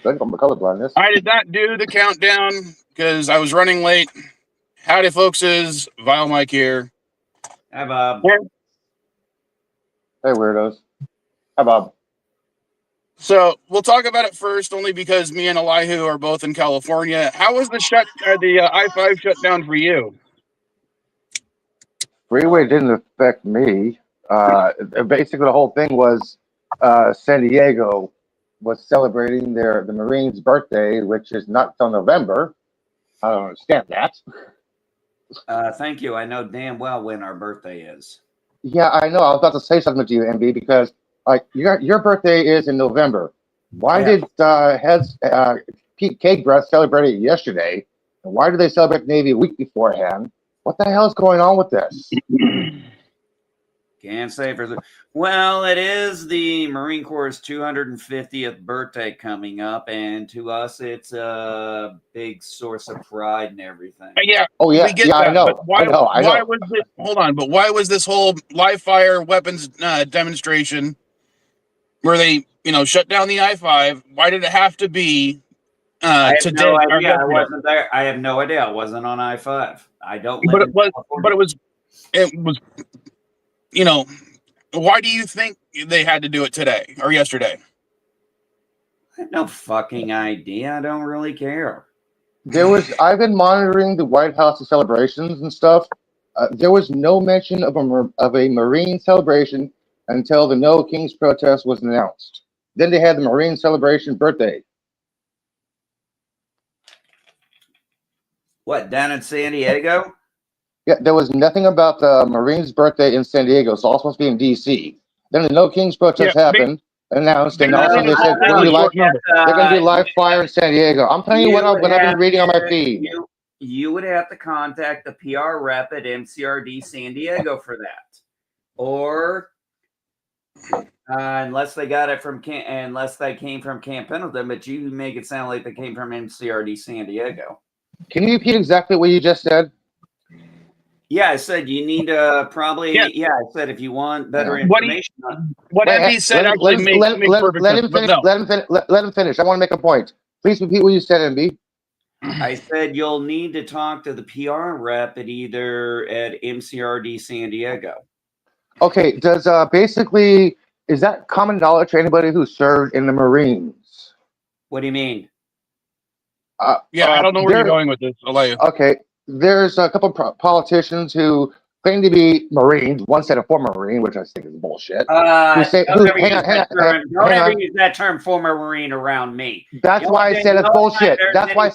That's from the colorblindness. I did not do the countdown because I was running late. Howdy, folkses. Vile Mike here. Hi, Bob. Hey, weirdos. Hi, Bob. So we'll talk about it first, only because me and Elihu are both in California. How was the I-5 shutdown for you? Freeway didn't affect me. Basically, the whole thing was San Diego was celebrating the Marines' birthday, which is not till November. I don't understand that. Thank you. I know damn well when our birthday is. Yeah, I know. I was about to say something to you, MB, because like your birthday is in November. Why did Pete Cakegrass celebrate it yesterday? And why did they celebrate Navy a week beforehand? What the hell is going on with this? Can't say for the. Well, it is the Marine Corps' 250th birthday coming up, and to us, it's a big source of pride and everything. Yeah. Oh yeah, we get yeah, that, I know. but why I know. was it? Hold on, but why was this whole live fire weapons demonstration where they, shut down the I-5? Why did it have to be I have today? no idea. I wasn't there. I have no idea. I wasn't on I-5. I don't live in California. But it was. Why do you think they had to do it today or yesterday? I have no fucking idea. I don't really care. I've been monitoring the White House celebrations and stuff. There was no mention of a Marine celebration until the No Kings protest was announced. Then they had the Marine celebration birthday. What, down in San Diego? Yeah, there was nothing about the Marines' birthday in San Diego. It's all supposed to be in D.C. Then the No Kings protest happened, announced, and also they said they're going to do live fire in San Diego. I'm telling you what I've been reading on my feed. You would have to contact the PR rep at MCRD San Diego for that, or unless they got it from unless they came from Camp Pendleton, but you make it sound like they came from MCRD San Diego. Can you repeat exactly what you just said? Yeah, I said you need to probably. Yeah, I said if you want better information. What MB said actually makes perfect sense. Let him finish. I want to make a point. Please repeat what you said, MB. I said you'll need to talk to the PR rep at MCRD San Diego. Okay, basically is that common knowledge to anybody who served in the Marines? What do you mean? I don't know where you're going with this. I'll let you. Okay, there's a couple of politicians who claim to be Marines. One said a former Marine, which I think is bullshit. Don't ever use that term former Marine around me. That's why I said it's bullshit. That's why.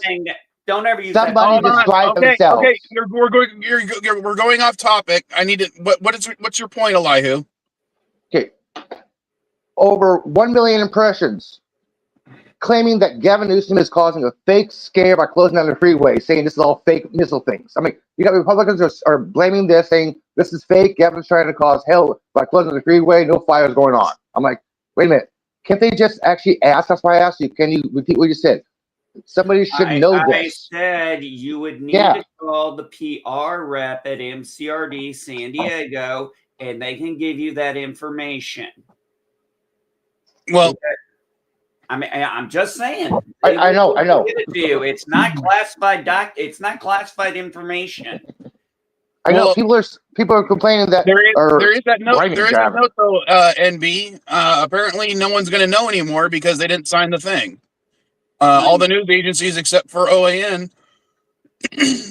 Don't ever use somebody describe themselves. Okay, we're going off topic. I need to. What's your point, Elihu? Okay, over 1 million impressions claiming that Gavin Newsom is causing a fake scare by closing down the freeway, saying this is all fake missile things. I mean, you got Republicans are blaming this, saying this is fake. Gavin's trying to cause hell by closing the freeway. No fires going on. I'm like, wait a minute. Can't they just actually ask? That's why I asked you. Can you repeat what you said? Somebody should know this. I said you would need to call the PR rep at MCRD San Diego, and they can give you that information. Well, I'm just saying. I know. Give it to you. It's not classified It's not classified information. I know people are complaining that there is that note. There is that note though, NB. Apparently, no one's going to know anymore because they didn't sign the thing. All the news agencies except for OAN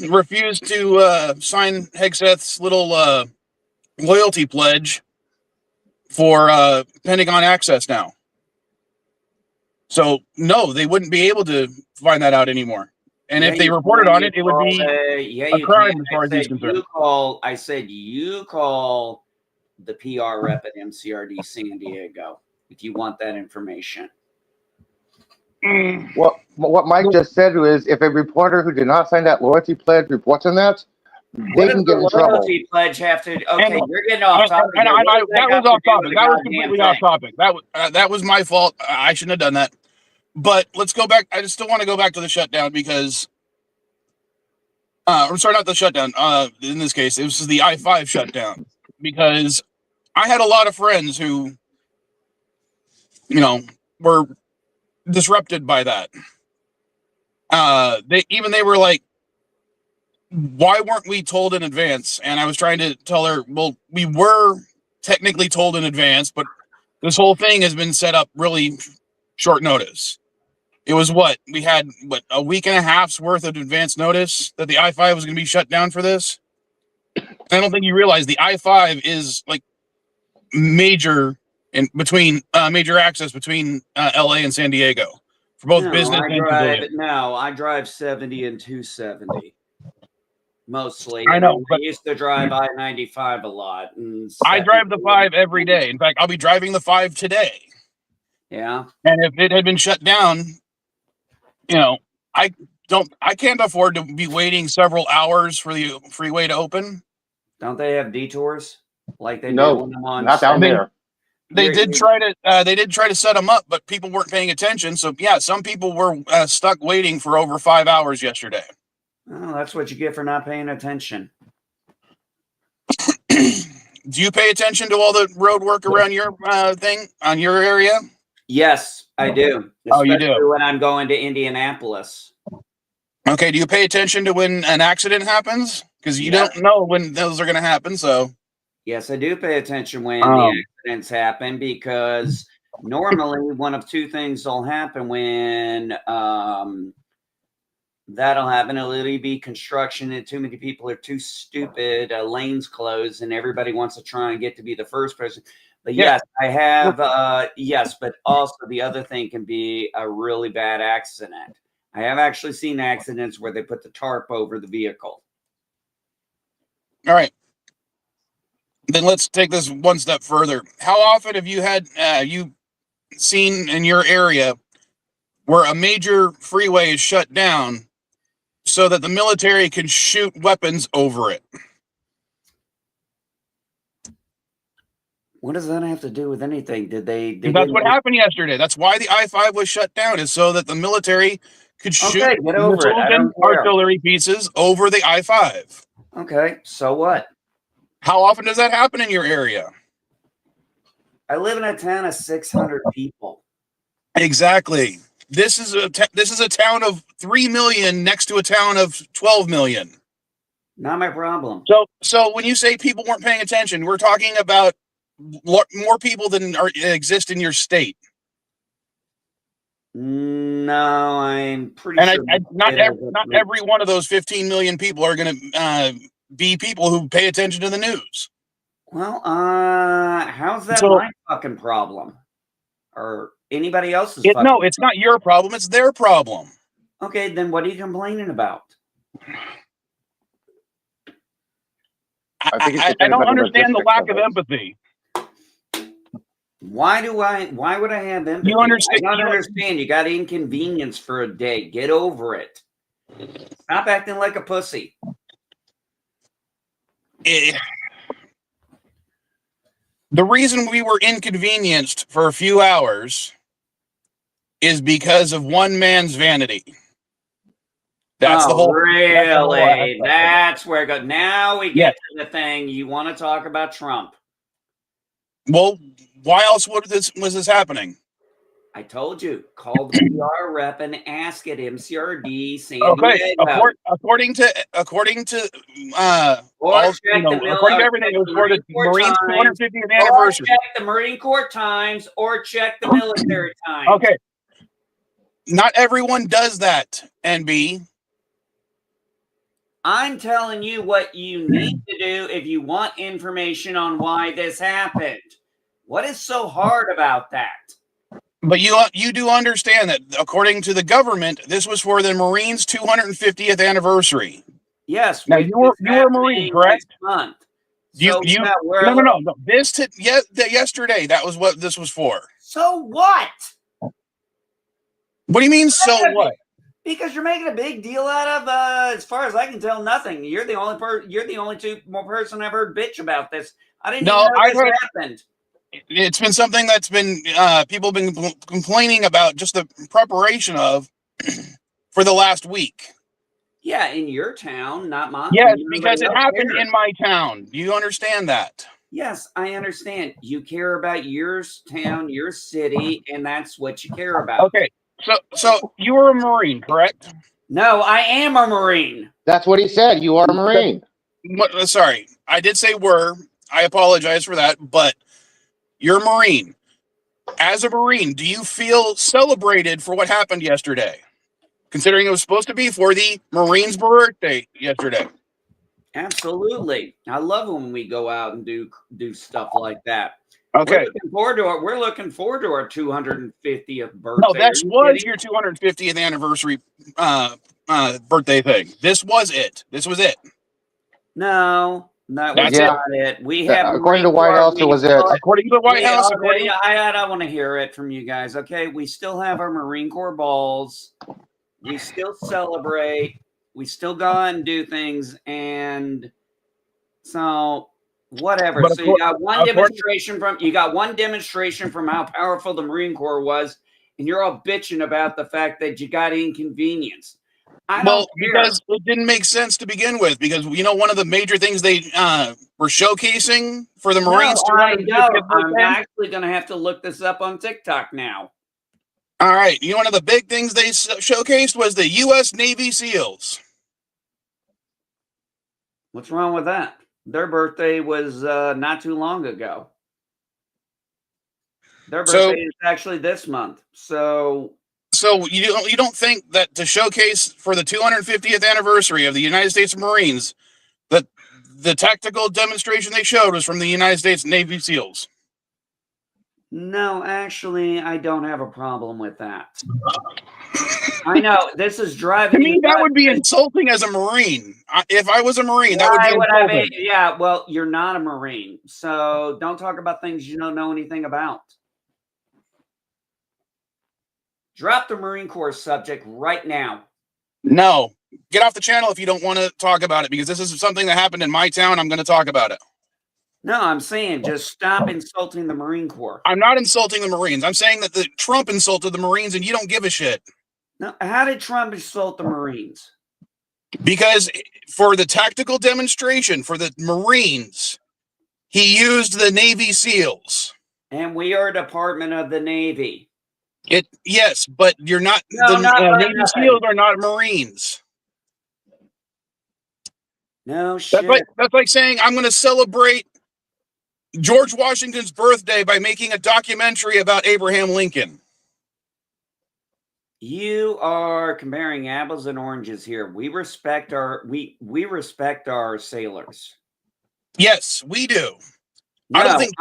refused to sign Hegseth's little loyalty pledge for Pentagon access now. So, no, they wouldn't be able to find that out anymore. And if they reported on it, it would be a crime as far as he's concerned. I said you call the PR rep at MCRD San Diego if you want that information. Well, what Mike just said was if a reporter who did not sign that loyalty pledge reports on that, they can get in trouble. Loyalty pledge have to? Okay, you're getting off topic. That was off topic. That was completely off topic. That was my fault. I shouldn't have done that. But let's go back. I just still want to go back to the shutdown because, I'm sorry, not the shutdown. In this case, this is the I-5 shutdown because I had a lot of friends who, were disrupted by that. They were like, why weren't we told in advance? And I was trying to tell her, well, we were technically told in advance, but this whole thing has been set up really short notice. It was we had a week and a half's worth of advance notice that the I-5 was going to be shut down for this. I don't think you realize the I-5 is like major major access between LA and San Diego for both business and civilian. No, I drive 70 and 270 mostly. I know, but I used to drive I-95 a lot. And I drive the 5 every day. In fact, I'll be driving the 5 today. Yeah. And if it had been shut down, I can't afford to be waiting several hours for the freeway to open. Don't they have detours like they No, do on not down there. They did try to set them up, but people weren't paying attention. So yeah, some people were stuck waiting for over 5 hours yesterday. Oh, that's what you get for not paying attention. Do you pay attention to all the road work around your thing on your area? Yes, I do. Oh, you do? When I'm going to Indianapolis. Okay. Do you pay attention to when an accident happens? Because you don't know when those are going to happen. So. Yes, I do pay attention when the accidents happen, because normally one of two things will happen when that'll happen. It'll either be construction and too many people are too stupid, lanes closed, and everybody wants to try and get to be the first person. But yes, I have, yes, but also the other thing can be a really bad accident. I have actually seen accidents where they put the tarp over the vehicle. All right. Then let's take this one step further. How often have you had you seen in your area where a major freeway is shut down so that the military can shoot weapons over it? What does that have to do with anything? That's what happened yesterday. That's why the I-5 was shut down, is so that the military could shoot missiles and artillery pieces over the I-5. Okay, so what? How often does that happen in your area? I live in a town of 600 people. Exactly. This is a town of 3 million next to a town of 12 million. Not my problem. So when you say people weren't paying attention, we're talking about more people than exist in your state. No, I'm pretty sure. Not every one of those 15 million people are going to be people who pay attention to the news. Well, how's that my fucking problem? Or anybody else's problem? No, it's not your problem. It's their problem. Okay, then what are you complaining about? I don't understand the lack of empathy. Why would I have empathy? You understand? I don't understand. You got inconvenience for a day. Get over it. Stop acting like a pussy. The reason we were inconvenienced for a few hours is because of one man's vanity. That's the whole. Really? That's where it goes. Now we get to the thing. You want to talk about Trump? Well, why else was this happening? I told you. Call the PR rep and ask at MCRD. Okay. According to according to everything, it was for the Marines' 250th anniversary. Or check the Marine Corps Times or check the military Times. Okay. Not everyone does that, NB. I'm telling you what you need to do if you want information on why this happened. What is so hard about that? But you do understand that according to the government, this was for the Marines' 250th anniversary. Yes. Now you were a Marine, correct? Month. No. Yesterday, that was what this was for. So what? What do you mean? So what? Because you're making a big deal out of, as far as I can tell, nothing. You're the only person I've heard bitch about this. I didn't know this happened. It's been something that's been people have been complaining about, just the preparation of for the last week. Yeah, in your town, not mine. Yes, because it happened in my town. Do you understand that? Yes, I understand. You care about your town, your city, and that's what you care about. Okay. So you were a Marine, correct? No, I am a Marine. That's what he said. You are a Marine. Sorry, I did say were. I apologize for that, but you're a Marine. As a Marine, do you feel celebrated for what happened yesterday? Considering it was supposed to be for the Marine's birthday yesterday. Absolutely. I love when we go out and do stuff like that. Okay. We're looking forward to our 250th birthday. No, that was your 250th anniversary birthday thing. This was it. This was it. No, that was That's not it. We have according to White House, it was it. According to the White House. I want to hear it from you guys. Okay, we still have our Marine Corps balls. We still celebrate. We still go out and do things, and so whatever. But so you got one demonstration from how powerful the Marine Corps was, and you're all bitching about the fact that you got inconvenienced. Because it didn't make sense to begin with. Because one of the major things they were showcasing for the Marines. I'm actually going to have to look this up on TikTok now. All right. One of the big things they showcased was the U.S. Navy SEALs. What's wrong with that? Their birthday was not too long ago. Their birthday is actually this month. So you don't think that to showcase for the 250th anniversary of the United States Marines, that the tactical demonstration they showed was from the United States Navy SEALs? No, actually, I don't have a problem with that. I know this is driving. To me, that would be insulting as a Marine. If I was a Marine, that would be insulting. Yeah, well, you're not a Marine, so don't talk about things you don't know anything about. Drop the Marine Corps subject right now. No, get off the channel if you don't want to talk about it, because this is something that happened in my town. I'm going to talk about it. No, I'm saying just stop insulting the Marine Corps. I'm not insulting the Marines. I'm saying that Trump insulted the Marines and you don't give a shit. No, how did Trump insult the Marines? Because for the tactical demonstration for the Marines, he used the Navy SEALs. And we are a department of the Navy. Yes, but you're not. Navy SEAls are not Marines. No shit. That's like saying I'm going to celebrate George Washington's birthday by making a documentary about Abraham Lincoln. You are comparing apples and oranges here. We respect our sailors. Yes, we do. No, I don't think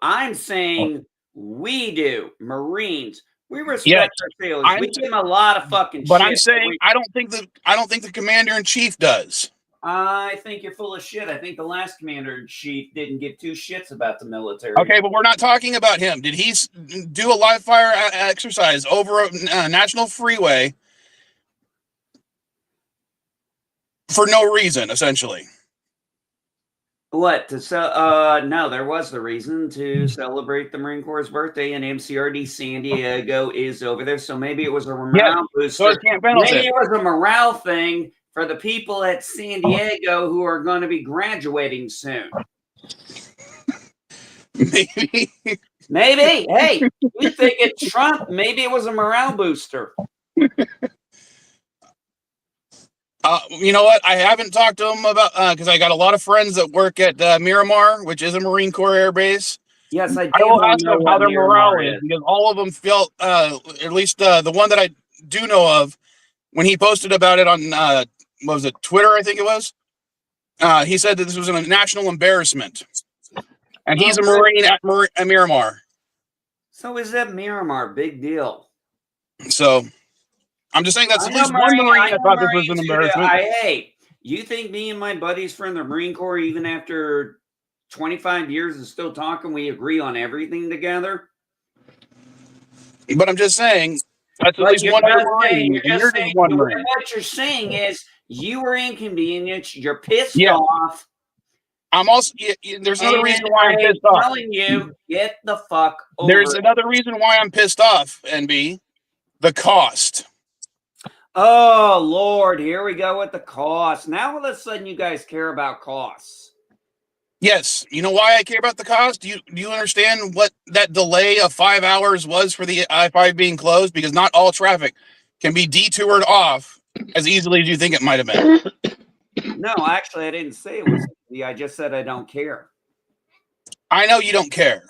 I'm saying we do. Marines. We respect our sailors. We give them a lot of fucking shit. But I'm saying I don't think the commander-in-chief does. I think you're full of shit. I think the last commander-in-chief didn't give two shits about the military. Okay, but we're not talking about him. Did he do a live fire exercise over a national freeway for no reason, essentially? What? No, there was the reason to celebrate the Marine Corps' birthday, and MCRD San Diego is over there. So maybe it was a morale booster. Maybe it was a morale thing for the people at San Diego who are going to be graduating soon. Maybe. Hey, you think it's Trump? Maybe it was a morale booster. You know what? I haven't talked to him about because I got a lot of friends that work at Miramar, which is a Marine Corps air base. Yes, I will ask them how their morale is, because all of them felt, at least the one that I do know of, when he posted about it on what was it, Twitter? I think it was. He said that this was a national embarrassment, and he's a Marine at Miramar. So is that Miramar? Big deal. So. I'm just saying that's at least one Marine that thought this was an embarrassment. Hey, you think me and my buddies from the Marine Corps, even after 25 years of still talking, we agree on everything together? But I'm just saying that's at least one Marine. You're just one Marine. What you're saying is you were inconvenienced. You're pissed off. I'm also. There's another reason why I'm pissed off. I'm telling you, get the fuck over There's another reason why I'm pissed off, NB. The cost. Oh, Lord, here we go with the cost. Now all of a sudden you guys care about costs. Yes. You know why I care about the cost? Do you understand what that delay of 5 hours was for the I-5 being closed? Because not all traffic can be detoured off as easily as you think it might have been. No, actually, I didn't say it was easy. I just said I don't care. I know you don't care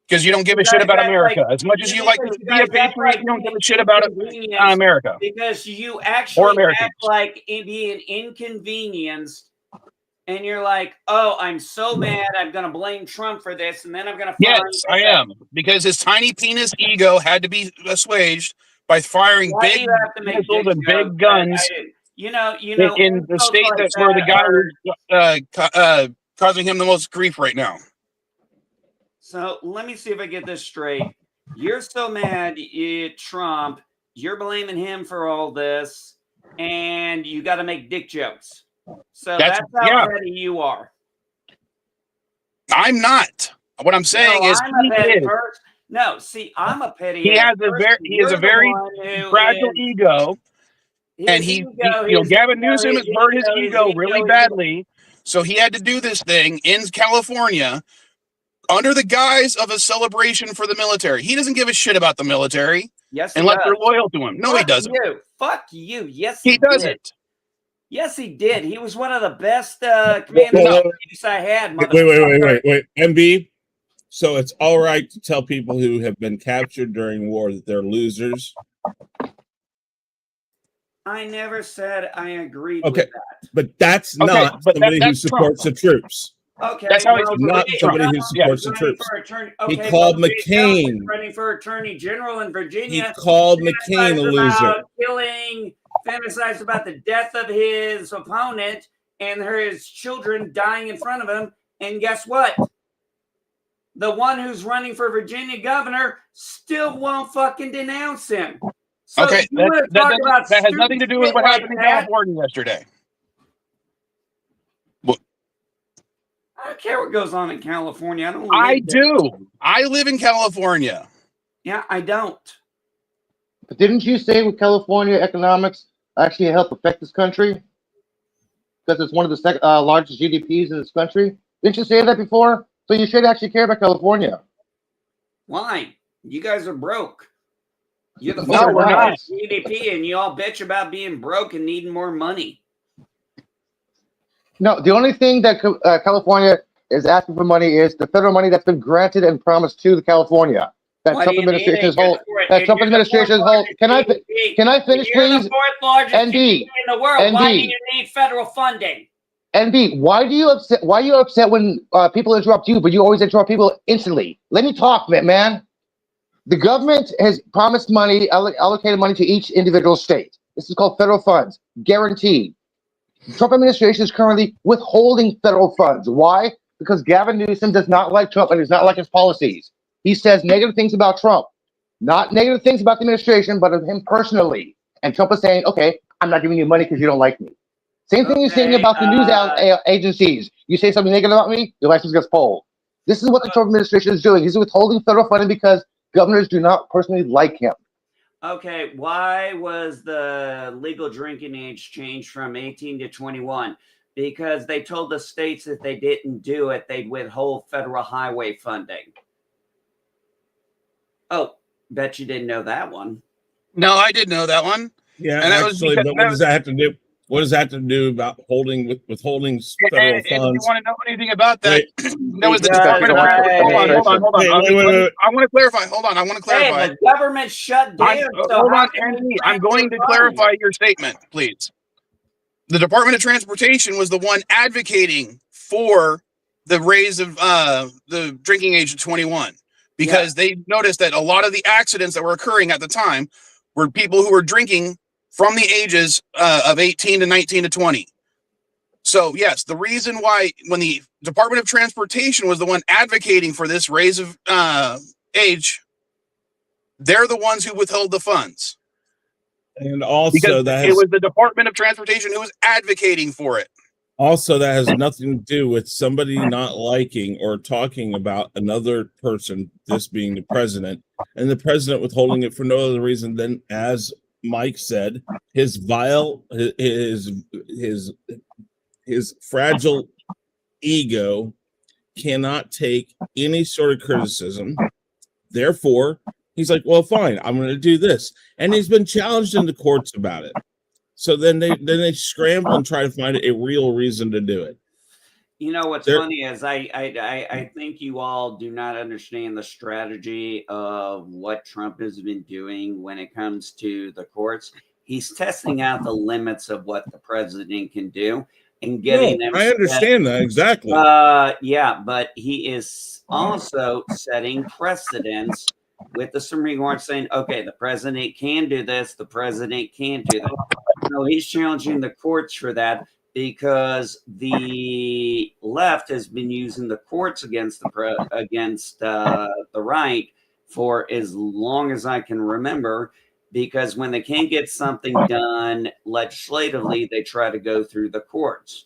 because you don't give a shit about America. As much as you like to be a patriot, you don't give a shit about America because you or actually Americans. act like being inconvenienced. And you're like, oh, I'm so mad. I'm going to blame Trump for this. And then I'm going to find. Yes, I am. Because his tiny penis ego had to be assuaged by firing Why do big you have to make missiles dick and jokes? big guns You know, in the state like that's where the guy are- is causing him the most grief right now. So let me see if I get this straight. You're so mad at Trump. You're blaming him for all this. And you got to make dick jokes. So that's how petty you are. I'm not. What I'm saying is I'm a petty person. No, see, I'm a petty. He has a very fragile ego, and Gavin Newsom has hurt his ego really badly. So he had to do this thing in California under the guise of a celebration for the military. He doesn't give a shit about the military. Yes, unless they're loyal to him. No, he doesn't. Fuck you. Yes, he doesn't. Yes, he did. He was one of the best commanders I had. Wait. MB. So it's all right to tell people who have been captured during war that they're losers. I never said I agreed with that. But that's not somebody who supports the troops. Okay, that's how he's not somebody who supports the troops. He called McCain running for attorney general in Virginia. He called McCain a loser. Fantasized about the death of his opponent and his children dying in front of him. And guess what? The one who's running for Virginia governor still won't fucking denounce him. So that has nothing to do with what happened in California yesterday. I don't care what goes on in California. I do. I live in California. Yeah, I don't. But didn't you say with California economics actually help affect this country? Because it's one of the largest GDPs in this country. Didn't you say that before? So you should actually care about California. Why? You guys are broke. You're the largest GDP, and you all bitch about being broke and needing more money. No, the only thing that California is asking for money is the federal money that's been granted and promised to the California. That Trump administration's whole. That Trump administration's whole. Can I finish, please? The fourth largest GDP in the world. Why do you need federal funding? NB, why are you upset when people interrupt you, but you always interrupt people instantly? Let me talk, man. The government has promised money, allocated money to each individual state. This is called federal funds, guaranteed. The Trump administration is currently withholding federal funds. Why? Because Gavin Newsom does not like Trump and does not like his policies. He says negative things about Trump, not negative things about the administration, but of him personally. And Trump is saying, okay, I'm not giving you money because you don't like me. Same thing you're saying about the news agencies. You say something negative about me, your license gets pulled. This is what the Trump administration is doing. He's withholding federal funding because governors do not personally like him. Okay, why was the legal drinking age changed from 18 to 21? Because they told the states if they didn't do it, they'd withhold federal highway funding. Oh, bet you didn't know that one. No, I did know that one. Yeah, and actually, but what does that have to do? What does that have to do about withholding federal funds? If you want to know anything about that, that was the Department of Hold on. I want to clarify. Hold on. I want to clarify. Hey, the government shut down. Hold on, Andy. I'm going to clarify your statement, please. The Department of Transportation was the one advocating for the raise of the drinking age to 21 because they noticed that a lot of the accidents that were occurring at the time were people who were drinking from the ages of 18 to 19 to 20. So, yes, the reason why when the Department of Transportation was the one advocating for this raise of age, they're the ones who withheld the funds. And also, because it was the Department of Transportation who was advocating for it. Also, that has nothing to do with somebody not liking or talking about another person, this being the president, and the president withholding it for no other reason than, as Mike said, his fragile ego cannot take any sort of criticism. Therefore, he's like, well, fine, I'm going to do this. And he's been challenged in the courts about it. So then they scramble and try to find a real reason to do it. You know what's funny is I think you all do not understand the strategy of what Trump has been doing when it comes to the courts. He's testing out the limits of what the president can do and getting them. I understand that exactly. Yeah, but he is also setting precedents with the Supreme Court, saying, "Okay, the president can do this. The president can't do that." No, he's challenging the courts for that, because the left has been using the courts against the right for as long as I can remember, because when they can't get something done legislatively, they try to go through the courts.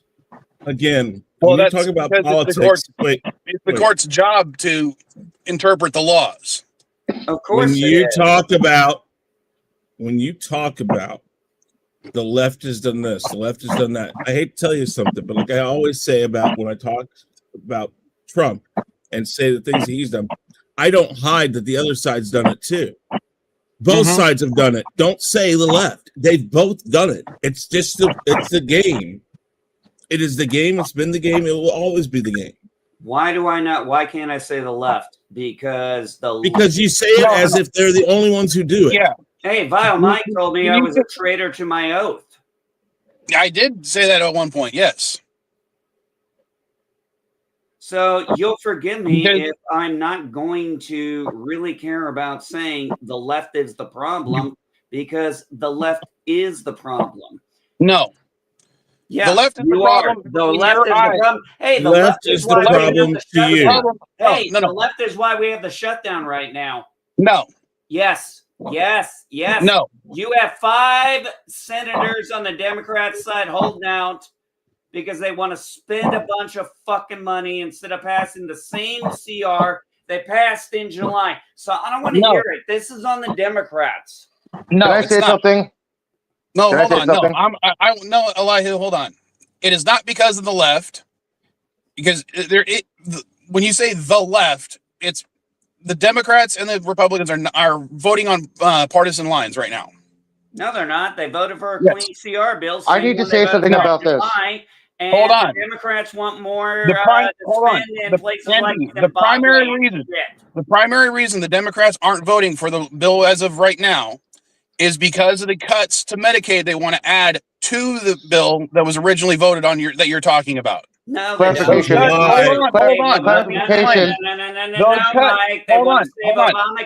Again, when you talk about politics, it's the court's job to interpret the laws. Of course, when you talk about the left has done this, the left has done that. I hate to tell you something, but like I always say about when I talk about Trump and say the things he's done, I don't hide that the other side's done it too. Both sides have done it. Don't say the left. They've both done it. It's just it's the game. It is the game. It's been the game. It will always be the game. Why can't I say the left? Because you say it as if they're the only ones who do it. Yeah. Hey, Vile Mike told me I was a traitor to my oath. I did say that at one point, yes. So you'll forgive me if I'm not going to really care about saying the left is the problem, because the left is the problem. No. Yeah, the left is the problem. The left is the problem. Hey, the left is the problem to you. Hey, the left is why we have the shutdown right now. No. Yes. No. You have 5 senators on the Democrat side holding out because they want to spend a bunch of fucking money instead of passing the same CR they passed in July. So I don't want to hear it. This is on the Democrats. No, can I say something? No, hold on. No, Elihu, hold on. It is not because of the left, because when you say the left, it's the Democrats and the Republicans are voting on partisan lines right now. No, they're not. They voted for a clean CR bill. I need to say something about this. And hold on. The Democrats want more the primary reason the Democrats aren't voting for the bill as of right now is because of the cuts to Medicaid they want to add to the bill that was originally voted on that you're talking about. No, clarification. Hold on. Clarification.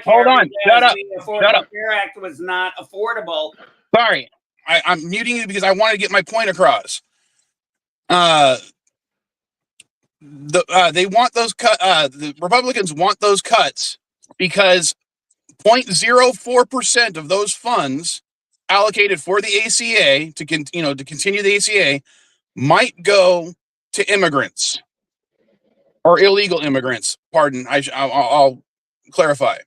Hold on. Shut up. The Affordable Care Act was not affordable. Sorry, I'm muting you because I want to get my point across. They want those the Republicans want those cuts because 0.04% of those funds allocated for the ACA to continue the ACA might go to immigrants or illegal immigrants. Pardon, I'll clarify.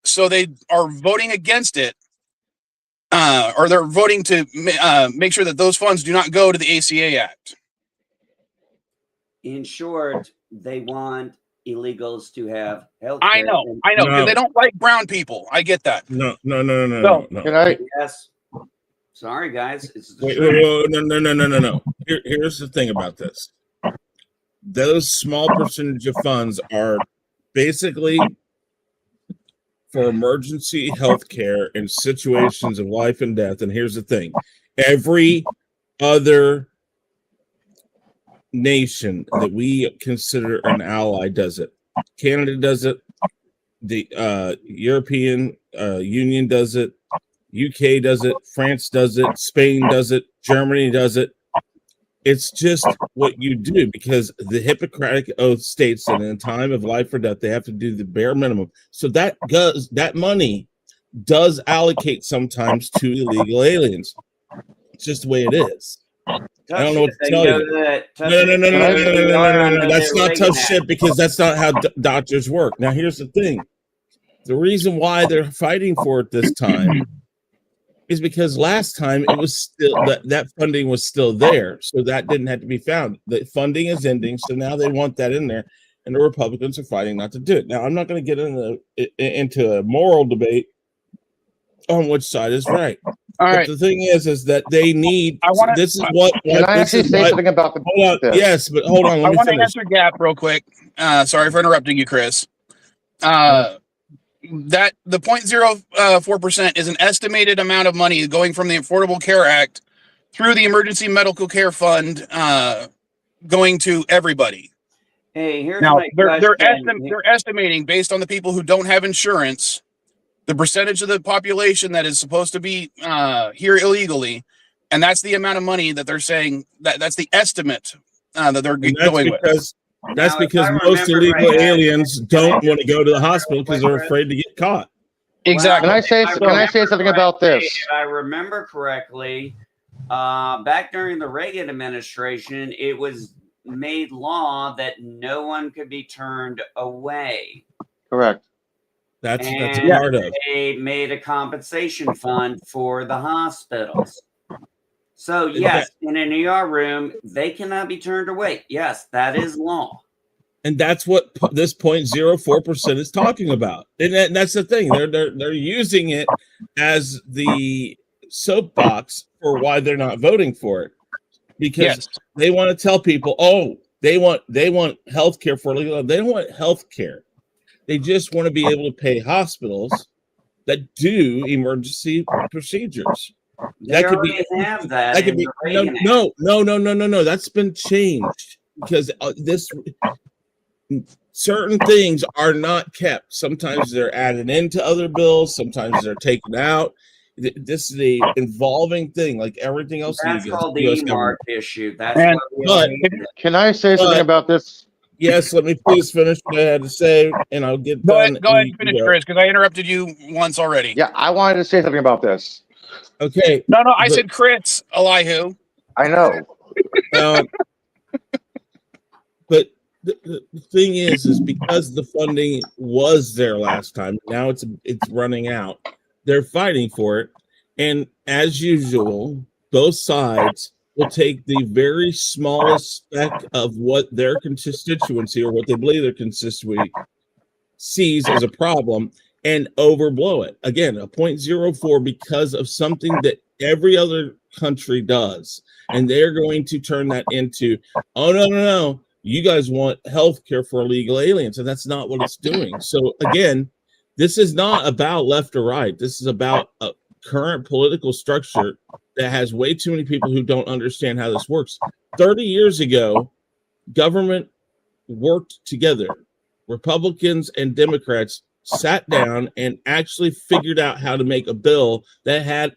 So they are voting against it, or they're voting to make sure that those funds do not go to the ACA Act. In short, they want illegals to have health care. I know, because they don't like brown people. I get that. No. Can I? Yes. Sorry, guys. Wait, no. Here's the thing about this. Those small percentage of funds are basically for emergency health care in situations of life and death. And here's the thing. Every other nation that we consider an ally does it. Canada does it. The European Union does it. UK does it. France does it. Spain does it. Germany does it. It's just what you do, because the Hippocratic Oath states that in a time of life or death, they have to do the bare minimum. So that money does allocate sometimes to illegal aliens. It's just the way it is. I don't know what to tell you. No. That's not tough shit, because that's not how doctors work. Now, here's the thing. The reason why they're fighting for it this time is because last time it was still that funding was still there. So that didn't have to be found. The funding is ending. So now they want that in there. and the Republicans are fighting not to do it. Now, I'm not going to get into a moral debate on which side is right. All But right. the thing is that they need. I wanna- This is what. Can I this actually is say what. something about the? Hold on. this? Yes, but hold on. I Let me want to finish. answer Gap real quick. Sorry for interrupting you, Chris. That the 0.04% is an estimated amount of money going from the Affordable Care Act through the Emergency Medical Care Fund, going to everybody. Hey, here's Now my they're question. estimating based on the people who don't have insurance, the percentage of the population that is supposed to be here illegally, and that's the amount of money that they're saying that's the estimate that they're going with. That's Now, if because I most remember illegal right, aliens don't want to go to the hospital because they're afraid to get caught. Exactly. Can I say something about this? If I remember correctly, back during the Reagan administration, it was made law that no one could be turned away. Correct. That's a And part of. they made a compensation fund for the hospitals. So yes, in an ER room, they cannot be turned away. Yes, that is law. And that's what this 0.04% is talking about. And that's the thing. They're using it as the soapbox for why they're not voting for it. Because they want to tell people, oh, they want health care for illegal. They don't want health care. They just want to be able to pay hospitals that do emergency procedures. They already have that. That could be no. That's been changed because certain things are not kept. Sometimes they're added into other bills. Sometimes they're taken out. This is the involving thing, like everything else. That's called the E-mark issue. That's can I say something about this? Yes, let me please finish what I had to say, and I'll get done. Go ahead and finish, Chris, because I interrupted you once already. Yeah, I wanted to say something about this. Okay. No, I said Chris, Elihu. I know. But the thing is because the funding was there last time, now it's running out. They're fighting for it, and as usual, both sides will take the very smallest speck of what their constituency or what they believe their constituency sees as a problem and overblow it. Again, a 0.04 because of something that every other country does. And they're going to turn that into, oh, no. You guys want health care for illegal aliens. And that's not what it's doing. So again, this is not about left or right. This is about a current political structure that has way too many people who don't understand how this works. 30 years ago, government worked together. Republicans and Democrats sat down and actually figured out how to make a bill that had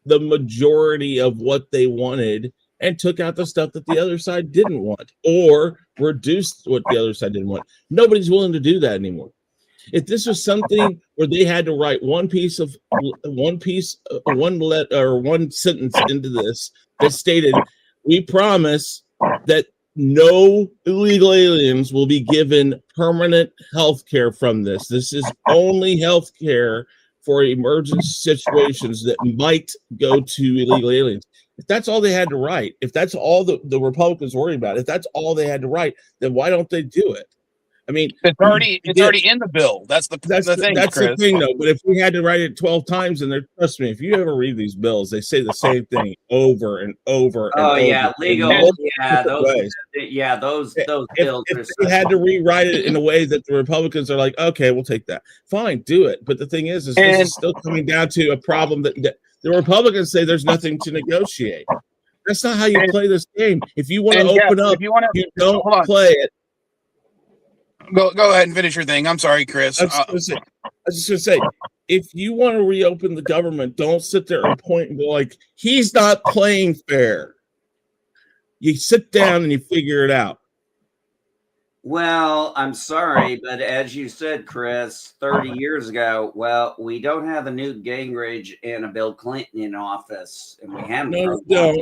the majority of what they wanted and took out the stuff that the other side didn't want or reduced what the other side didn't want. Nobody's willing to do that anymore. If this was something where they had to write one sentence into this that stated, we promise that no illegal aliens will be given permanent health care from this. This is only health care for emergency situations that might go to illegal aliens. If that's all they had to write, if that's all the Republicans worry about, if that's all they had to write, then why don't they do it? I mean, it's already in the bill. That's the thing. That's Chris. the thing, though. But if we had to write it 12 times, and trust me, if you ever read these bills, they say the same thing over and over. Legal. Those bills. If they had to rewrite it in a way that the Republicans are like, okay, we'll take that. Fine, do it. But the thing is this is still coming down to a problem that the Republicans say there's nothing to negotiate. That's not how you play this game. If you want to open up, you don't play it. Go ahead and finish your thing. I'm sorry, Chris. I was just going to say, if you want to reopen the government, don't sit there and point and go like, he's not playing fair. You sit down and you figure it out. Well, I'm sorry, but as you said, Chris, 30 years ago, well, we don't have a Newt Gingrich and a Bill Clinton in office, and we haven't. No,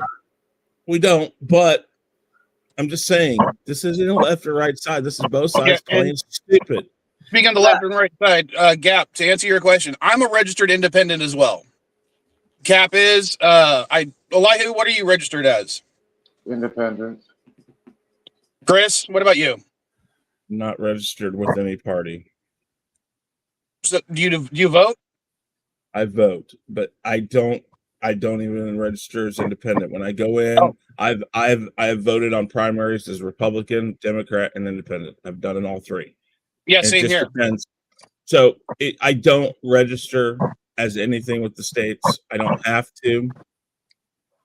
we don't. But I'm just saying, this isn't a left or right side. This is both sides playing stupid. Speaking of the left and right side, Gap, to answer your question, I'm a registered independent as well. Cap is, Elihu, what are you registered as? Independent. Chris, what about you? Not registered with any party. So do you vote? I vote, but I don't even register as independent. When I go in, Oh. I've voted on primaries as Republican, Democrat, and Independent. I've done it all three. Yeah, And same it just here. depends. So I don't register as anything with the states. I don't have to.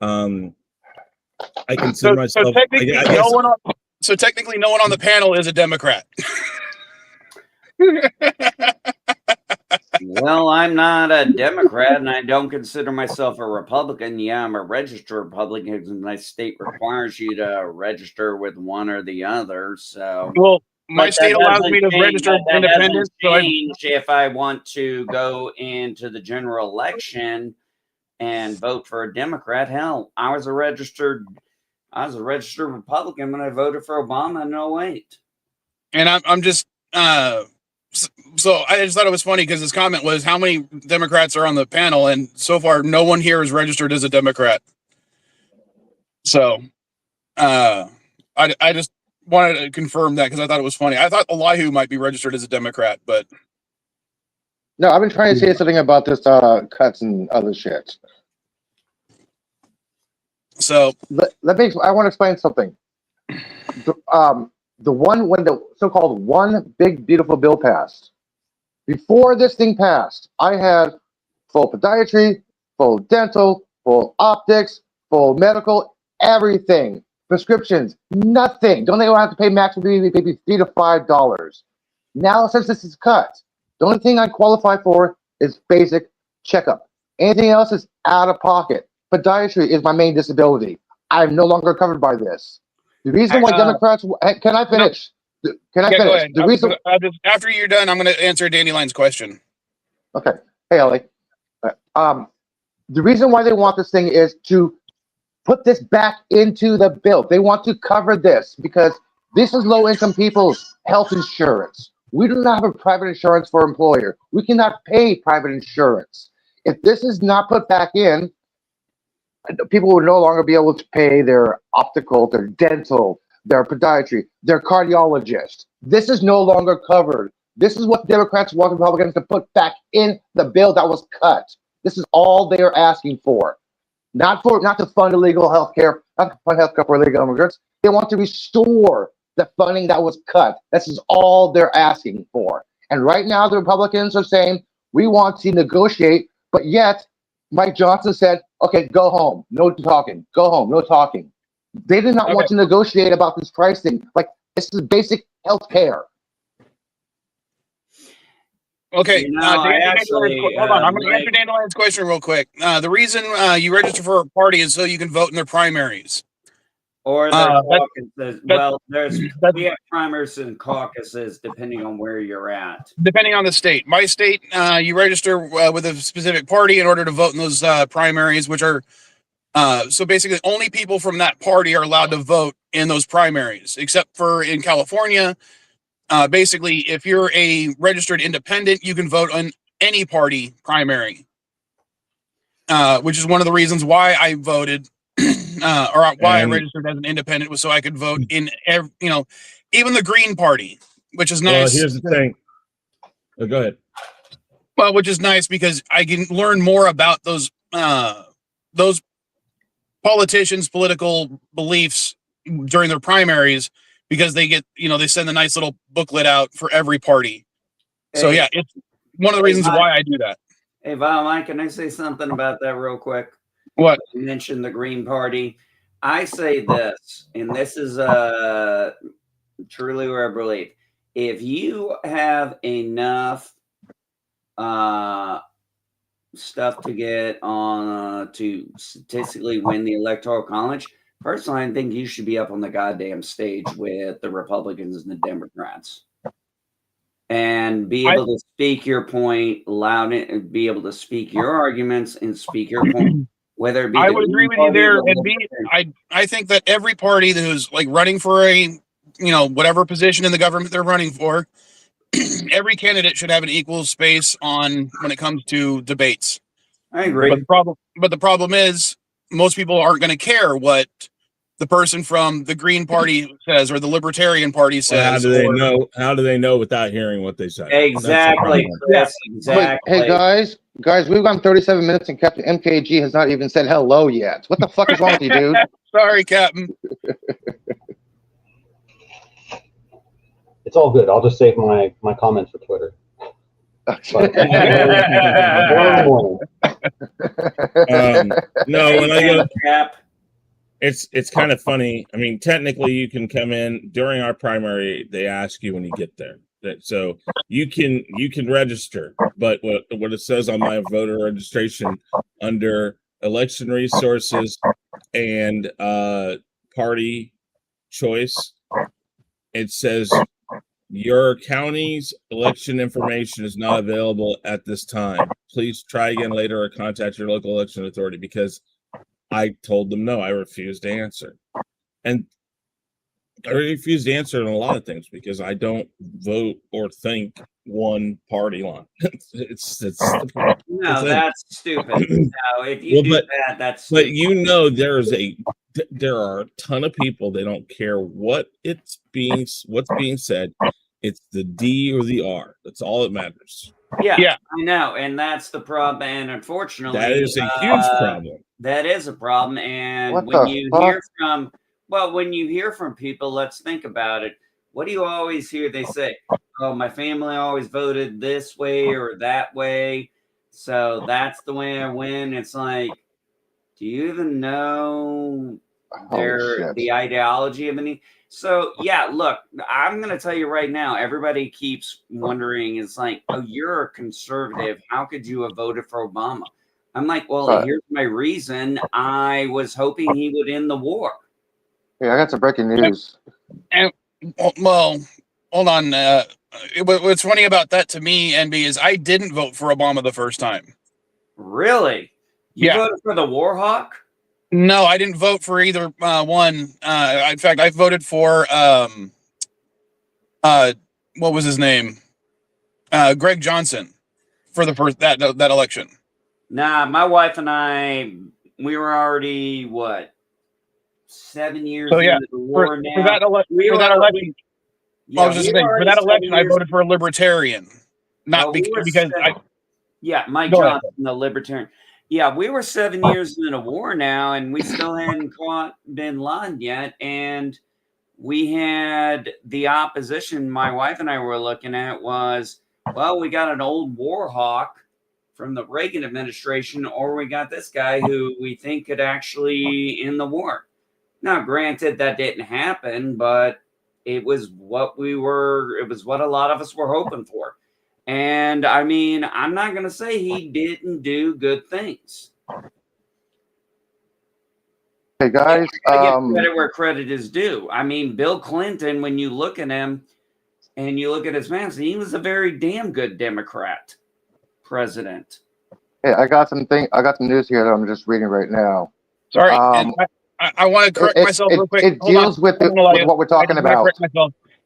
I consider myself. Technically, I guess technically, no one on the panel is a Democrat. Well, I'm not a Democrat, and I don't consider myself a Republican. Yeah, I'm a registered Republican because my state requires you to register with one or the other. So, Well, my but state that allows doesn't me to change- register but that independent. doesn't So I, change if I want to go into the general election and vote for a Democrat. Hell, I was a registered Republican when I voted for Obama in 08. and I'm just so I just thought it was funny because his comment was how many Democrats are on the panel, and so far no one here is registered as a Democrat. So I just wanted to confirm that because I thought it was funny. I thought Elihu might be registered as a Democrat, but No, I've been trying to say something about this cuts and other shit. so I want to explain something. The one when the so-called one big beautiful bill passed. Before this thing passed, I had full podiatry, full dental, full optics, full medical, everything. Prescriptions, nothing. Don't they have to pay maximum maybe $3 to $5? Now, since this is cut, the only thing I qualify for is basic checkup. Anything else is out of pocket. Podiatry is my main disability. I'm no longer covered by this. The reason why Democrats can I finish? Can I yeah, go finish? ahead. The reason After you're done, I'm going to answer Dandelion's question. Okay. Hey, Ellie. The reason why they want this thing is to put this back into the bill. They want to cover this because this is low-income people's health insurance. We do not have a private insurance for employer. We cannot pay private insurance. If this is not put back in, people will no longer be able to pay their optical, their dental, their podiatry, their cardiologist. This is no longer covered. This is what Democrats want Republicans to put back in the bill that was cut. This is all they are asking for. Not to fund illegal health care, not to fund health care for illegal immigrants. They want to restore the funding that was cut. This is all they're asking for. And right now, the Republicans are saying, we want to negotiate, but yet Mike Johnson said, okay, go home. No talking. Go home. No talking. They did not want to negotiate about this pricing. Like, this is basic health care. Okay, You know, hold on. I'm going to answer Dandelion's question real quick. The reason you register for a party is so you can vote in their primaries. Or their caucuses. Well, we have primaries and caucuses depending on where you're at. Depending on the state. My state, you register with a specific party in order to vote in those primaries, which are so basically only people from that party are allowed to vote in those primaries, except for in California. Basically, if you're a registered independent, you can vote on any party primary, which is one of the reasons why I voted or why I registered as an independent was so I could vote in every, even the Green Party, which is nice. Well, here's the thing. Oh, go ahead. Well, which is nice because I can learn more about those politicians' political beliefs during their primaries because they get, they send a nice little booklet out for every party. So yeah, it's one of the reasons why I do that. Hey, Val, Mike, can I say something about that real quick? What? You mentioned the Green Party. I say this, and this is truly where I believe. If you have enough stuff to get on to statistically win the Electoral College, personally, I think you should be up on the goddamn stage with the Republicans and the Democrats. And be able to speak your point loud and be able to speak your arguments and speak your point. Whether it be I would agree with you there, and I think that every party that is like running for a whatever position in the government they're running for, every candidate should have an equal space on when it comes to debates. I agree. But the problem is most people aren't going to care what the person from the Green Party says or the Libertarian Party says. Well, how do they know? How do they know without hearing what they say? Exactly, Chris. Exactly. Hey guys, we've gone 37 minutes and Captain MKG has not even said hello yet. What the fuck is wrong with you, dude? Sorry, Captain. It's all good. I'll just save my comments for Twitter. No, when I go, Cap. it's kind of funny. I mean, technically, you can come in during our primary. They ask you when you get there, so you can register. But what it says on my voter registration under election resources and party choice, it says your county's election information is not available at this time. Please try again later or contact your local election authority, because I told them no, I refused to answer. And I refused to answer on a lot of things because I don't vote or think one party line. it's No, that's stupid. No, if you do that, that's stupid. But there are a ton of people, they don't care what's being said. It's the D or the R. That's all that matters. Yeah, I know, and that's the problem. And unfortunately, that is a huge problem. That is a problem. And What when the you fuck? hear from people, let's think about it. What do you always hear? They say, "Oh, my family always voted this way or that way, so that's the way I win." It's like, do you even know the ideology of any? So yeah, look, I'm going to tell you right now, everybody keeps wondering, it's like, oh, you're a conservative. How could you have voted for Obama? I'm like, well, here's my reason. I was hoping he would end the war. Yeah, I got some breaking news. And well, hold on. What's funny about that to me, NB, is I didn't vote for Obama the first time. Really? You voted for the war hawk? No, I didn't vote for either one. In fact, I voted for what was his name? Greg Johnson for the first that election. Nah, my wife and I, we were already 7 years into the war now. For that election. Yeah, I was just saying, for that election, I voted for a libertarian, not because Mike Johnson, the libertarian. Yeah, we were 7 years in a war now, and we still hadn't caught bin Laden yet. And we had the opposition my wife and I were looking at was, well, we got an old war hawk from the Reagan administration, or we got this guy who we think could actually end the war. Now, granted, that didn't happen, but it was what a lot of us were hoping for. And I mean, I'm not going to say he didn't do good things. Hey guys, give credit where credit is due. I mean, Bill Clinton, when you look at him and you look at his past, he was a very damn good Democrat president. Hey, I got some news here that I'm just reading right now. Sorry, I want to correct myself real quick. It deals with what we're talking about.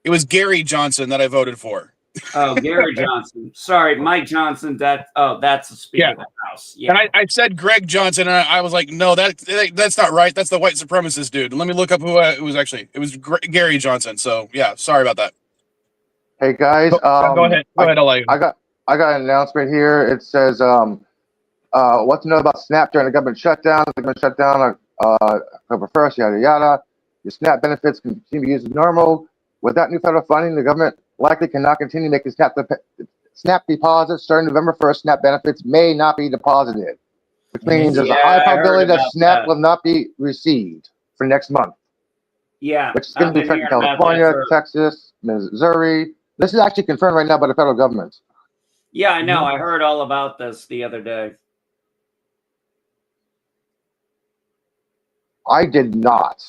It was Gary Johnson that I voted for. Oh, Gary Johnson. Sorry, Mike Johnson. That's the Speaker of the House. Yeah. And I said Greg Johnson, and I was like, no, that's not right. That's the white supremacist dude. Let me look up who it was actually. It was Gary Johnson. So yeah, sorry about that. Hey guys, go ahead. Go ahead, LA. I got an announcement here. It says what to know about SNAP during the government shutdown. The government shutdown October 1st, yada yada. Your SNAP benefits can continue to be used as normal. Without new federal funding, the government likely cannot continue making SNAP deposits. Starting November 1st, SNAP benefits may not be deposited, which means there's a high probability that SNAP will not be received for next month. Yeah. Which is going to be affecting California, Texas, Missouri. This is actually confirmed right now by the federal government. Yeah, I know. I heard all about this the other day. I did not.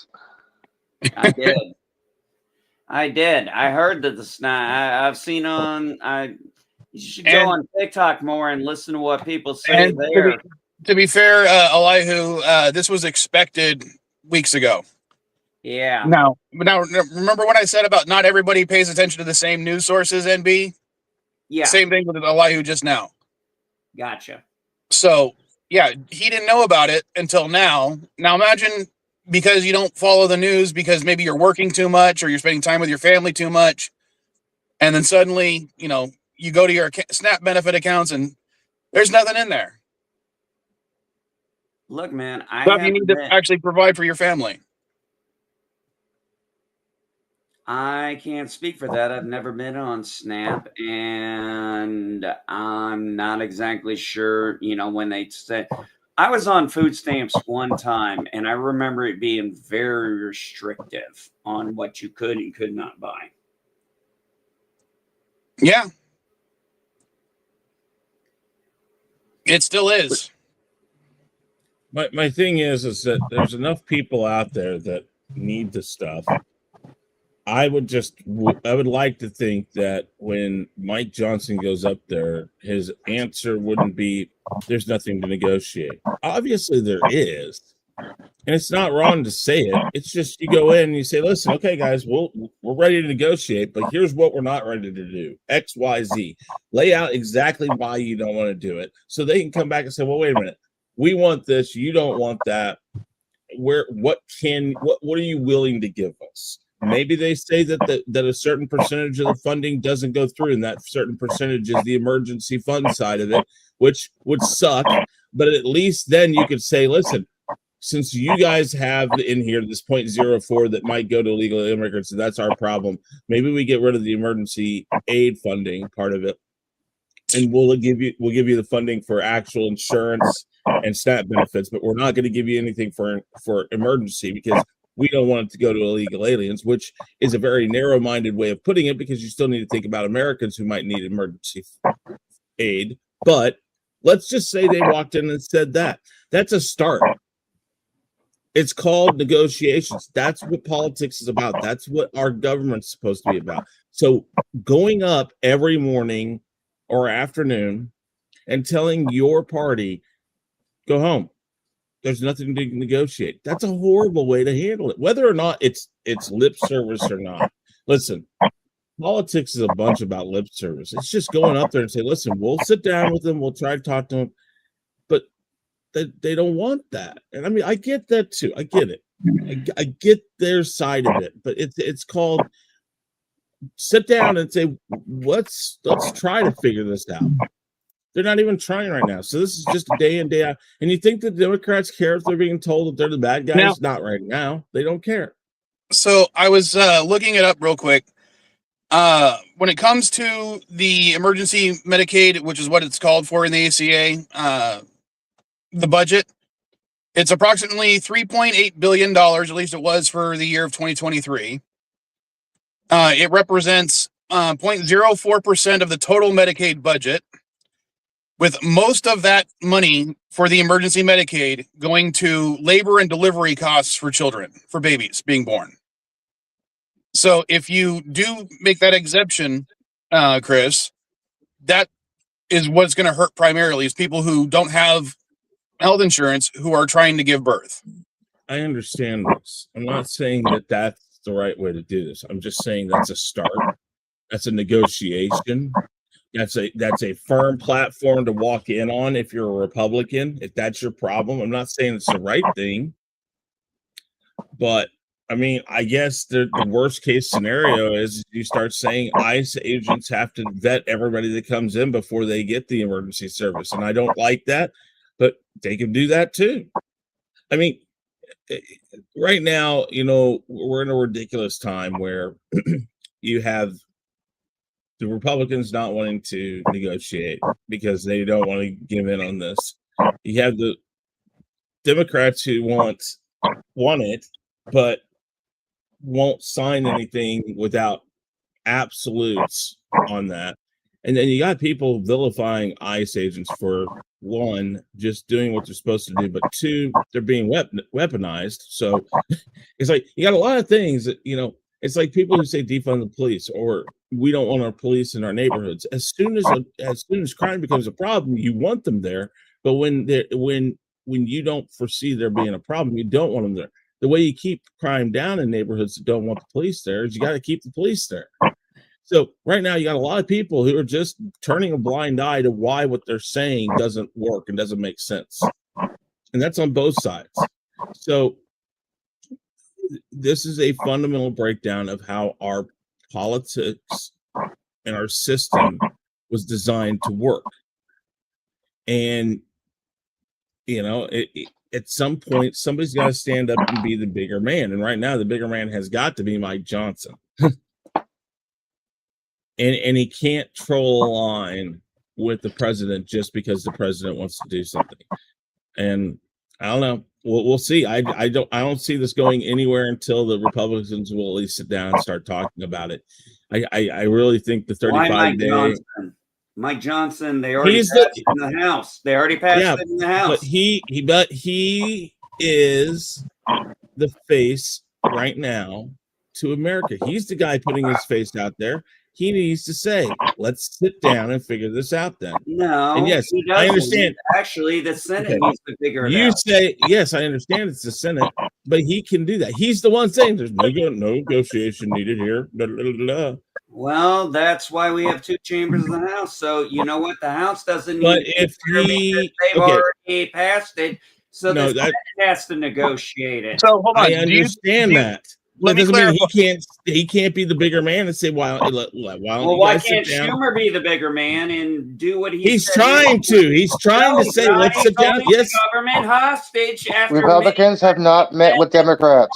I did. I heard that the SNAP. I've seen you should go on TikTok more and listen to what people say there. To be fair, Elihu, this was expected weeks ago. Yeah. Now, remember what I said about not everybody pays attention to the same news sources, NB? Yeah. Same thing with Elihu just now. Gotcha. So, yeah, he didn't know about it until now. Now, imagine because you don't follow the news, because maybe you're working too much or you're spending time with your family too much, and then suddenly, you go to your SNAP benefit accounts and there's nothing in there. Look, man, I Stuff you need to haven't. actually provide for your family. I can't speak for that. I've never been on Snap, and I'm not exactly sure, when they say. I was on food stamps one time, and I remember it being very restrictive on what you could and could not buy. Yeah. It still is. My thing is that there's enough people out there that need the stuff. I would like to think that when Mike Johnson goes up there, his answer wouldn't be, there's nothing to negotiate. Obviously there is. And it's not wrong to say it. It's just you go in and you say, listen, okay, guys, we're ready to negotiate, but here's what we're not ready to do. X, Y, Z. Lay out exactly why you don't want to do it. So they can come back and say, well, wait a minute. We want this. You don't want that. What are you willing to give us? Maybe they say that a certain percentage of the funding doesn't go through, and that certain percentage is the emergency fund side of it, which would suck. But at least then you could say, listen, since you guys have in here this 0.04 that might go to illegal immigrants, and that's our problem, maybe we get rid of the emergency aid funding part of it, and we'll give you the funding for actual insurance and SNAP benefits, but we're not going to give you anything for emergency because we don't want it to go to illegal aliens, which is a very narrow-minded way of putting it, because you still need to think about Americans who might need emergency aid. But let's just say they walked in and said that. That's a start. It's called negotiations. That's what politics is about. That's what our government's supposed to be about. So going up every morning or afternoon and telling your party, go home, there's nothing to negotiate. That's a horrible way to handle it, whether or not it's lip service or not. Listen, politics is a bunch about lip service. It's just going up there and say, listen, we'll sit down with them. We'll try to talk to them. But they don't want that. And I mean, I get that too. I get it. I get their side of it. But it's called sit down and say, let's try to figure this out. They're not even trying right now. So this is just a day in, day out. And you think the Democrats care if they're being told that they're the bad guys? Now, not right now. They don't care. So I was looking it up real quick. When it comes to the emergency Medicaid, which is what it's called for in the ACA, the budget, it's approximately $3.8 billion, at least it was for the year of 2023. It represents 0.04% of the total Medicaid budget, with most of that money for the emergency Medicaid going to labor and delivery costs for children, for babies being born. So if you do make that exception, Chris, that is what's going to hurt primarily, is people who don't have health insurance who are trying to give birth. I understand this. I'm not saying that that's the right way to do this. I'm just saying that's a start. That's a negotiation. That's a firm platform to walk in on if you're a Republican, if that's your problem. I'm not saying it's the right thing, but I mean, I guess the worst case scenario is you start saying ICE agents have to vet everybody that comes in before they get the emergency service. And I don't like that, but they can do that too. I mean, right now, we're in a ridiculous time where you have the Republicans not wanting to negotiate because they don't want to give in on this. You have the Democrats who want it, but won't sign anything without absolutes on that. And then you got people vilifying ICE agents for, one, just doing what they're supposed to do, but two, they're being weaponized. So it's like you got a lot of things that, it's like people who say defund the police, or we don't want our police in our neighborhoods. As soon as crime becomes a problem, you want them there. But when you don't foresee there being a problem, you don't want them there. The way you keep crime down in neighborhoods that don't want the police there is you got to keep the police there. So right now you got a lot of people who are just turning a blind eye to why what they're saying doesn't work and doesn't make sense. And that's on both sides. So this is a fundamental breakdown of how our politics and our system was designed to work. And at some point, somebody's got to stand up and be the bigger man. And right now, the bigger man has got to be Mike Johnson. and he can't troll a line with the president just because the president wants to do something. And I don't know. We'll see. I don't see this going anywhere until the Republicans will at least sit down and start talking about it. I really think the 35-day. Mike Johnson, they already passed it in the House. They already passed it in the House. But he is the face right now to America. He's the guy putting his face out there. He needs to say, let's sit down and figure this out then. No, and yes, I understand. Actually, the Senate needs to figure it out. You say, yes, I understand it's the Senate, but he can do that. He's the one saying there's no negotiation needed here. Blah, blah, blah. Well, that's why we have two chambers of the House. So you know what? The House doesn't need they've already passed it. So the Senate has to negotiate it. So hold on. I understand that. That doesn't mean he can't be the bigger man and say, why can't Schumer be the bigger man and do what he's trying to? He's trying to say, let's sit down. Yes, government hostage. After Republicans have not met with Democrats.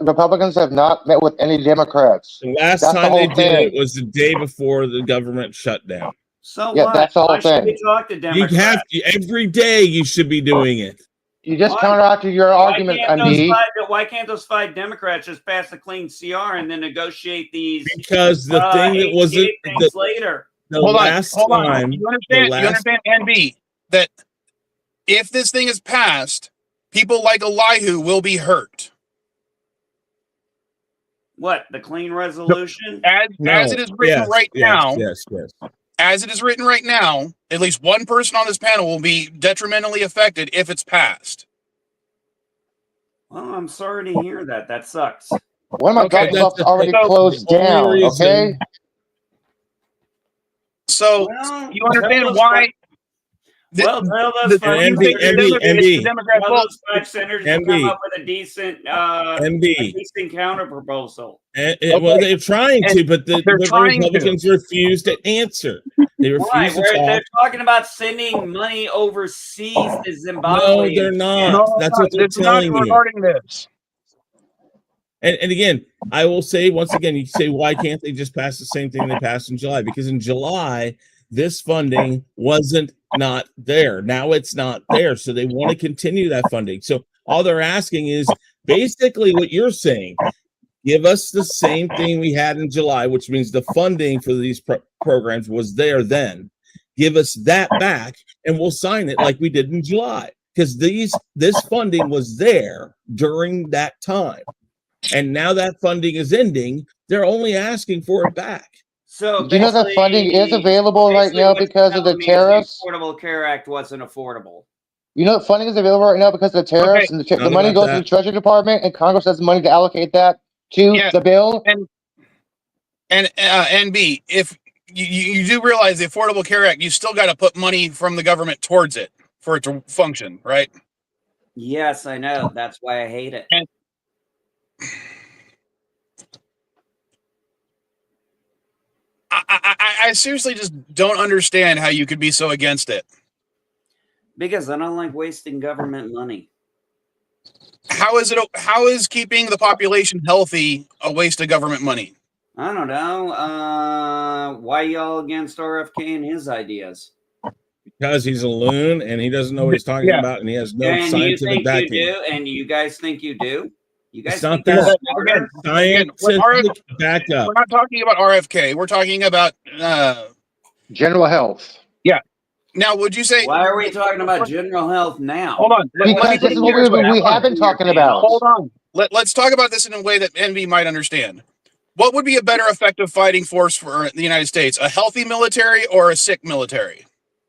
Republicans have not met with any Democrats. The last time they did it was the day before the government shutdown. So yeah, that's the whole thing. Talk to Democrats? You have to every day. You should be doing it. You just counteracted your argument, Andy. Why can't those 5 Democrats just pass a clean CR and then negotiate these? Because the thing that wasn't later. Hold on. You understand, NB, that if this thing is passed, people like Elihu will be hurt. What, the clean resolution? As it is written now. Yes. As it is written right now, at least one person on this panel will be detrimentally affected if it's passed. Well, I'm sorry to hear that. That sucks. One of my stuff's already closed down, okay? So, you understand why... Well, those 5 senators come up with a decent counter proposal. Well, they're trying to, but the Republicans refuse to answer. They refuse to talk. They're talking about sending money overseas to Zimbabwe. No, they're not. No, that's what they're telling you. Regarding this. And again, I will say once again, you say, why can't they just pass the same thing they passed in July? Because in July, this funding wasn't not there. Now it's not there. So they want to continue that funding. So all they're asking is basically what you're saying. Give us the same thing we had in July, which means the funding for these programs was there then. Give us that back and we'll sign it like we did in July. Because this funding was there during that time. And now that funding is ending. They're only asking for it back. So do you know that funding is available right now because of the tariffs? The Affordable Care Act wasn't affordable. You know, funding is available right now because of the tariffs, and the money goes to the Treasury Department, and Congress has the money to allocate that to the bill. And NB, if you do realize the Affordable Care Act, you still got to put money from the government towards it for it to function, right? Yes, I know. That's why I hate it. I seriously just don't understand how you could be so against it. Because I don't like wasting government money. How is keeping the population healthy a waste of government money? I don't know. Why y'all against RFK and his ideas? Because he's a loon and he doesn't know what he's talking about, and he has no scientific backing. You do, and you guys think you do? You guys it's not that scientific backup. We're not talking about RFK. We're talking about general health. Yeah. Now, would you say? Why are we talking about general health now? Hold on. Because this is what we have been talking about. Hold on. Let's talk about this in a way that NV might understand. What would be a better effective fighting force for the United States? A healthy military or a sick military?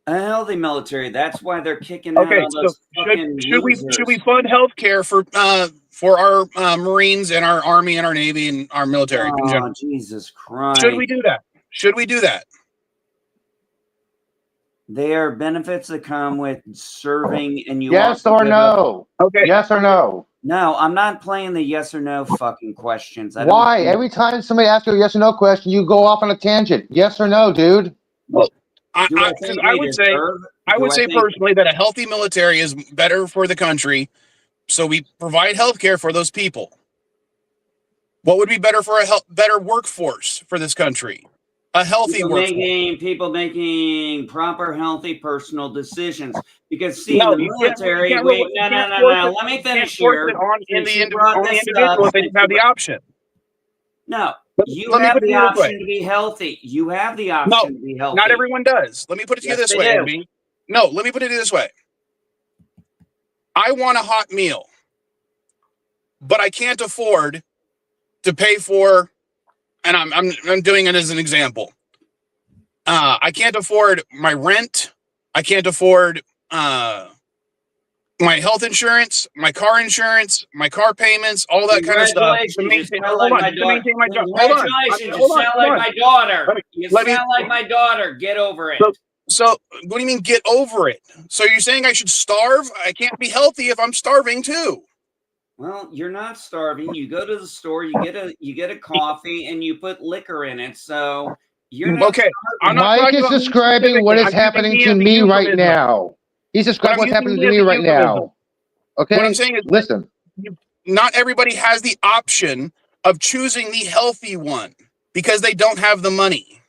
A healthy military. That's why they're kicking out all those fucking losers. Should we fund health care for our Marines and our Army and our Navy and our military? Oh, Jesus Christ. Should we do that? Should we do that? There are benefits that come with serving, and you yes or no. Okay. Yes or no. No, I'm not playing the yes or no fucking questions. Why? Every time somebody asks you a yes or no question, you go off on a tangent. Yes or no, dude? I would say personally that a healthy military is better for the country, so we provide health care for those people. What would be better for a better workforce for this country? A healthy workforce. People making proper, healthy, personal decisions. Because see, No, in the military, no. Let me finish here. In the individual, if they have the option. No, you have the option to be healthy. You have the option to be healthy. Not everyone does. Let me put it to you this way, MB. No, let me put it this way. I want a hot meal, but I can't afford to pay for, and I'm doing it as an example. I can't afford my rent. I can't afford my health insurance, my car insurance, my car payments, all that kind of stuff. You sound like my daughter. Congratulations, you sound like my daughter. You sound like my daughter. Get over it. So what do you mean get over it? So you're saying I should starve? I can't be healthy if I'm starving too. Well, you're not starving. You go to the store, you get a coffee, and you put liquor in it. So you're not okay. Mike is describing what is happening to me right now. He's describing what's happening to me right now. Okay. What I'm saying is, listen. Not everybody has the option of choosing the healthy one because they don't have the money.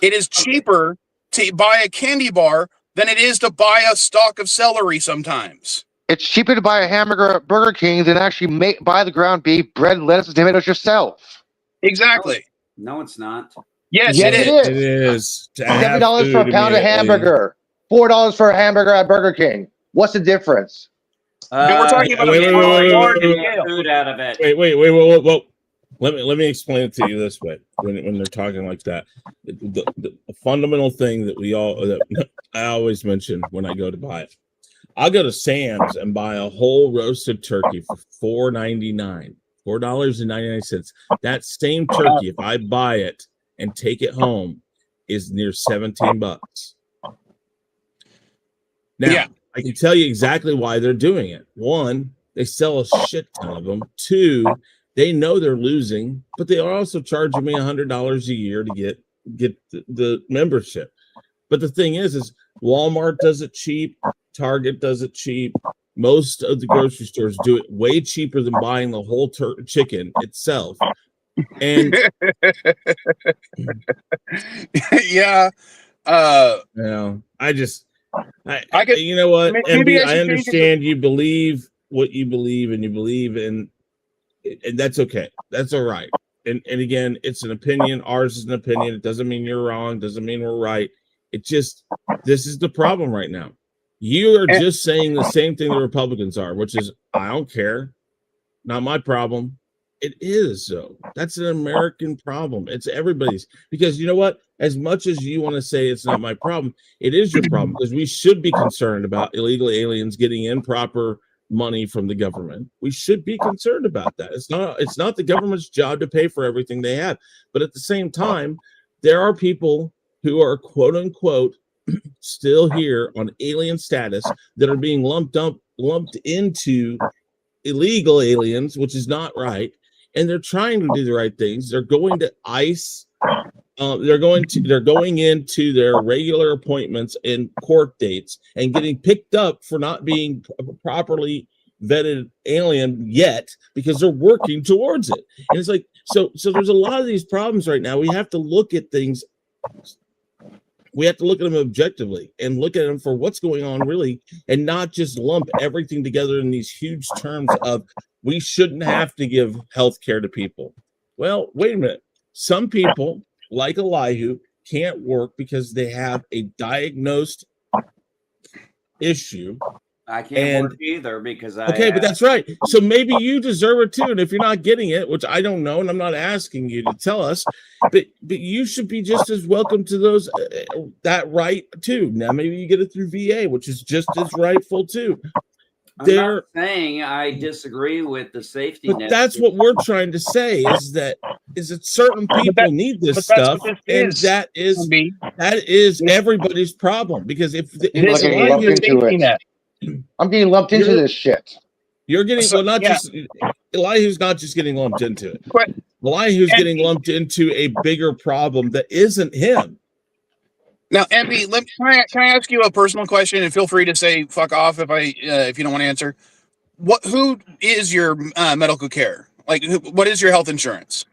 It is cheaper to buy a candy bar than it is to buy a stalk of celery sometimes. It's cheaper to buy a hamburger at Burger King than actually buy the ground beef, bread, lettuce, and tomatoes yourself. Exactly. No, it's not. Yes, it is. It is. $7 for a pound of hamburger. $4 for a hamburger at Burger King. What's the difference? And we're talking about food out of it. Wait. Let me explain it to you this way. When they're talking like that, the fundamental thing that I always mention when I go to buy it, I'll go to Sam's and buy a whole roasted turkey for $4.99. $4.99. That same turkey, if I buy it and take it home, is near $17. Now, yeah. I can tell you exactly why they're doing it. One, they sell a shit ton of them. Two, they know they're losing, but they are also charging me $100 a year to get the membership. But the thing is Walmart does it cheap, Target does it cheap. Most of the grocery stores do it way cheaper than buying the whole chicken itself. And yeah, I you know what, MB, I understand you believe what you believe, and you believe in, and that's okay. That's all right. And again, it's an opinion. Ours is an opinion. It doesn't mean you're wrong. Doesn't mean we're right. It just, this is the problem right now. You are just saying the same thing the Republicans are, which is, I don't care. Not my problem. It is, though. That's an American problem. It's everybody's. Because you know what? As much as you want to say it's not my problem, it is your problem, because we should be concerned about illegal aliens getting improper money from the government. We should be concerned about that. It's not the government's job to pay for everything they have. But at the same time, there are people who are quote unquote still here on alien status that are being lumped into illegal aliens, which is not right. And they're trying to do the right things. They're going to ICE. They're going into their regular appointments and court dates and getting picked up for not being properly vetted alien yet, because they're working towards it. And it's like, so there's a lot of these problems right now. We have to look at things. We have to look at them objectively and look at them for what's going on really, and not just lump everything together in these huge terms of we shouldn't have to give health care to people. Well, wait a minute. Some people, like Elihu, can't work because they have a diagnosed issue. I can't work either because but that's right. So maybe you deserve it too. And if you're not getting it, which I don't know, and I'm not asking you to tell us, but you should be just as welcome to those that right too. Now maybe you get it through VA, which is just as rightful too. I'm not saying I disagree with the safety net. But that's what we're trying to say, is that certain people need this stuff, and that is everybody's problem. Because if I'm getting lumped into this shit. You're getting So, well, not yeah. just Elihu's not just getting lumped into it. But- Elihu's and- getting lumped into a bigger problem that isn't him. Now, MP, can I ask you a personal question? And feel free to say "fuck off" if you don't want to answer. Who is your medical care? Like, what is your health insurance?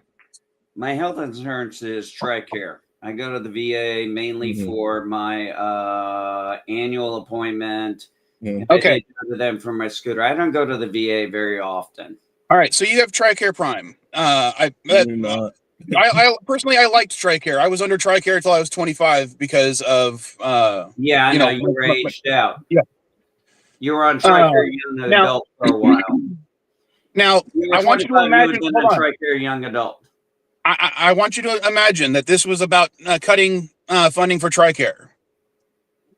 My health insurance is TRICARE. I go to the VA mainly for my annual appointment. Okay. I go to them for my scooter. I don't go to the VA very often. All right, so you have TRICARE Prime. I personally I liked TRICARE. I was under TRICARE until I was 25 because of Yeah, I know you were aged out. Yeah, you were on TRICARE young adult for a while. Now I want you to imagine. Hold on. TRICARE young adult. I want you to imagine that this was about cutting funding for TRICARE.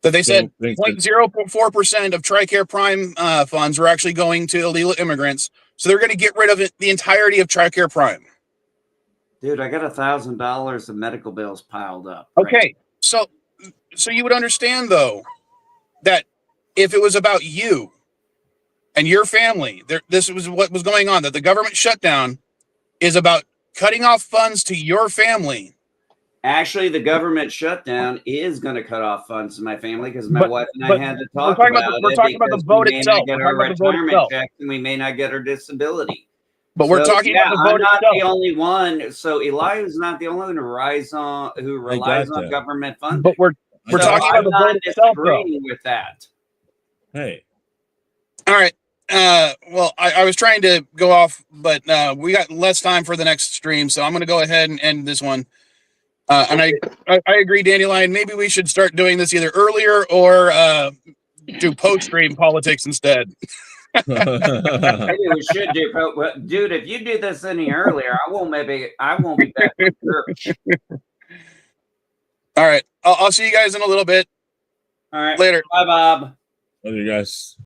That they said 0.04% of TRICARE Prime funds were actually going to illegal immigrants, so they're going to get rid of the entirety of TRICARE Prime. Dude, I got $1,000 of medical bills piled up. Okay, right? so you would understand though that if it was about you and your family, this was what was going on. That the government shutdown is about cutting off funds to your family. Actually, the government shutdown is going to cut off funds to my family because my wife and I had to talk about it. We're talking about the vote itself. We may not get our retirement checks and we may not get our disability. But we're talking about the vote itself. I'm not the only one. So Elihu's not the only one who relies on government funding. But we're talking about the vote itself, though. With that. Hey. All right. Well, I was trying to go off, but we got less time for the next stream, so I'm going to go ahead and end this one. And I agree, Dandelion. Maybe we should start doing this either earlier or do post-stream politics instead. Maybe we should do, dude. If you do this any earlier, I won't be back to church. All right, I'll see you guys in a little bit. All right, later. Bye, Bob. Love you guys.